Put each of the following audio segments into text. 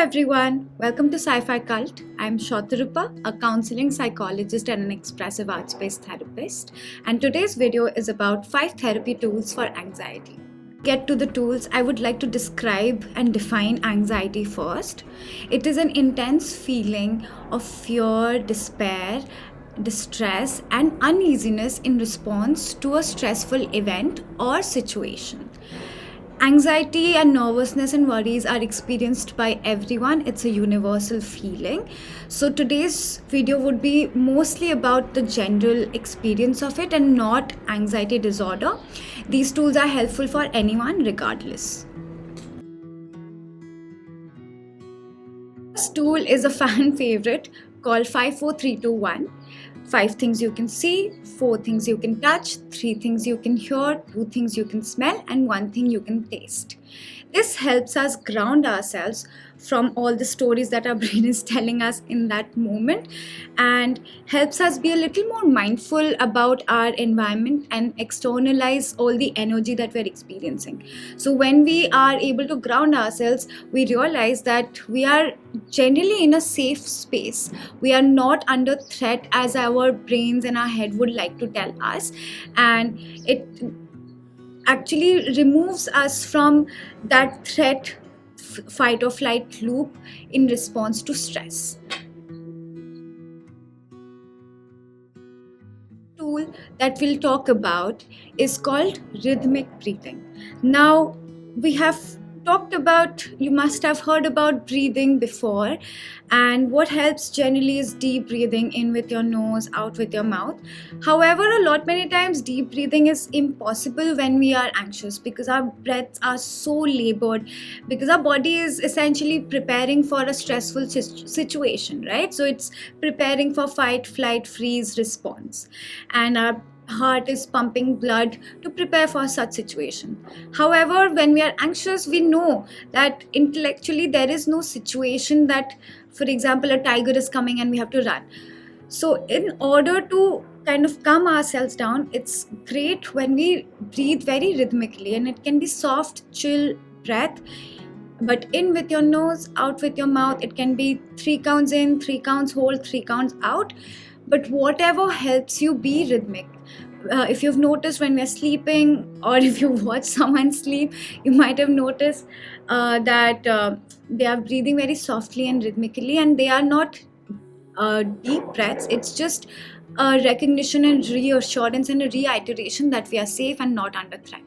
everyone, welcome to Sci-Fi Cult. I'm Shotarupa, a counseling psychologist and an expressive arts-based therapist. And today's video is about 5 therapy tools for anxiety. Get to the tools, I would like to describe and define anxiety first. It is an intense feeling of fear, despair, distress, and uneasiness in response to a stressful event or situation. Anxiety and nervousness and worries are experienced by everyone. It's a universal feeling. So today's video would be mostly about the general experience of it and not anxiety disorder. These tools are helpful for anyone regardless. This tool is a fan favorite called 54321. 5 things you can see, 4 things you can touch, 3 things you can hear, 2 things you can smell, and 1 thing you can taste. This helps us ground ourselves from all the stories that our brain is telling us in that moment and helps us be a little more mindful about our environment and externalize all the energy that we're experiencing. So when we are able to ground ourselves, we realize that we are generally in a safe space. We are not under threat as our brains and our head would like to tell us, and it actually removes us from that threat fight or flight loop in response to stress. Tool that we'll talk about is called rhythmic breathing. Now, we have talked about, you must have heard about breathing before, and what helps generally is deep breathing in with your nose, out with your mouth. However, many times deep breathing is impossible when we are anxious because our breaths are so labored, because our body is essentially preparing for a stressful situation, right? So it's preparing for fight, flight, freeze response, and our heart is pumping blood to prepare for such situation. However, when we are anxious, we know that intellectually there is no situation that, for example, a tiger is coming and we have to run. So in order to kind of calm ourselves down, it's great when we breathe very rhythmically, and it can be soft, chill breath, but in with your nose, out with your mouth. It can be 3 counts in, 3 counts hold, 3 counts out, but whatever helps you be rhythmic. If you've noticed when we're sleeping, or if you watch someone sleep, you might have noticed that they are breathing very softly and rhythmically, and they are not deep breaths. It's just a recognition and reassurance and a reiteration that we are safe and not under threat.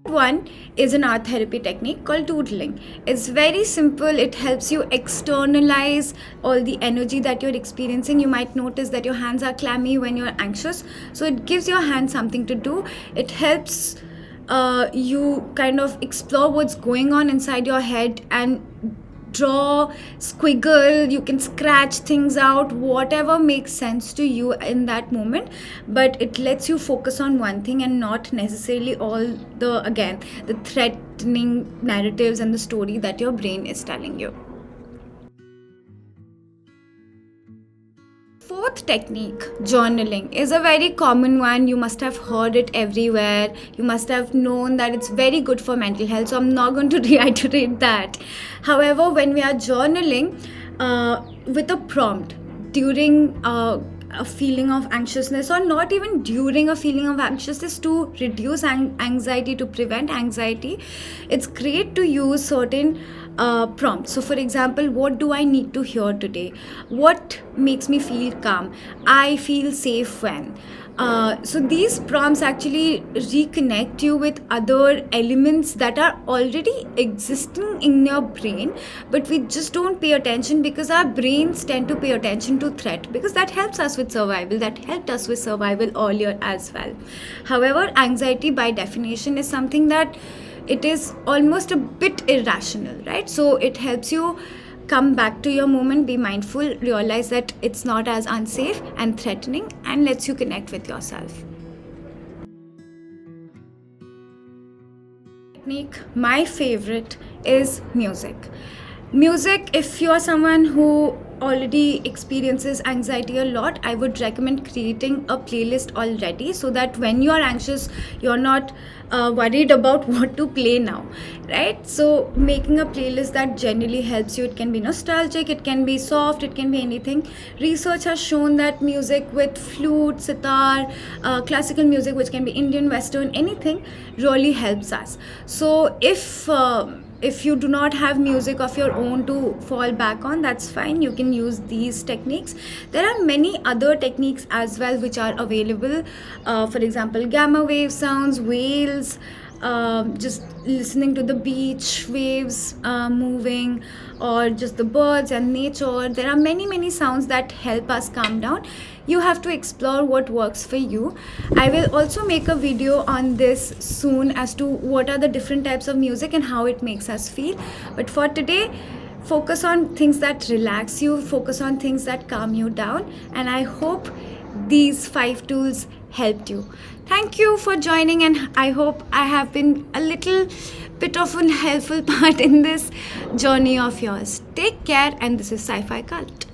One is an art therapy technique called doodling. It's very simple. It helps you externalize all the energy that you're experiencing. You might notice that your hands are clammy when you're anxious, so it gives your hand something to do. It helps you kind of explore what's going on inside your head and draw, squiggle, you can scratch things out, whatever makes sense to you in that moment, but it lets you focus on one thing and not necessarily all the threatening narratives and the story that your brain is telling you. Fourth technique, journaling, is a very common one. You must have heard it everywhere. You must have known that it's very good for mental health, so I'm not going to reiterate that. However, when we are journaling with a prompt during a feeling of anxiousness, or not even during a feeling of anxiousness, to reduce anxiety, to prevent anxiety, it's great to use certain prompts. So for example, what do I need to hear today? What makes me feel calm? I feel safe when. So these prompts actually reconnect you with other elements that are already existing in your brain, but we just don't pay attention because our brains tend to pay attention to threat, because that helps us with survival. That helped us with survival earlier as well. However, anxiety by definition is something that it is almost a bit irrational, right? So it helps you come back to your moment, be mindful, realize that it's not as unsafe and threatening, and lets you connect with yourself. Technique, my favorite, is music. Music, if you're someone who already experiences anxiety a lot, I would recommend creating a playlist already, so that when you are anxious, you're not worried about what to play now, right? So making a playlist that generally helps you. It can be nostalgic, it can be soft, it can be anything. Research has shown that music with flute, sitar, classical music, which can be Indian, Western, anything, really helps us. So if you do not have music of your own to fall back on, that's fine, you can use these techniques. There are many other techniques as well which are available, for example, gamma wave sounds, whales, just listening to the beach waves moving, or just the birds and nature. There are many sounds that help us calm down. You have to explore what works for you. I will also make a video on this soon as to what are the different types of music and how it makes us feel. But for today, focus on things that relax you, focus on things that calm you down, and I hope these 5 tools helped you. Thank you for joining, and I hope I have been a little bit of a helpful part in this journey of yours. Take care, and this is Sci-Fi Cult.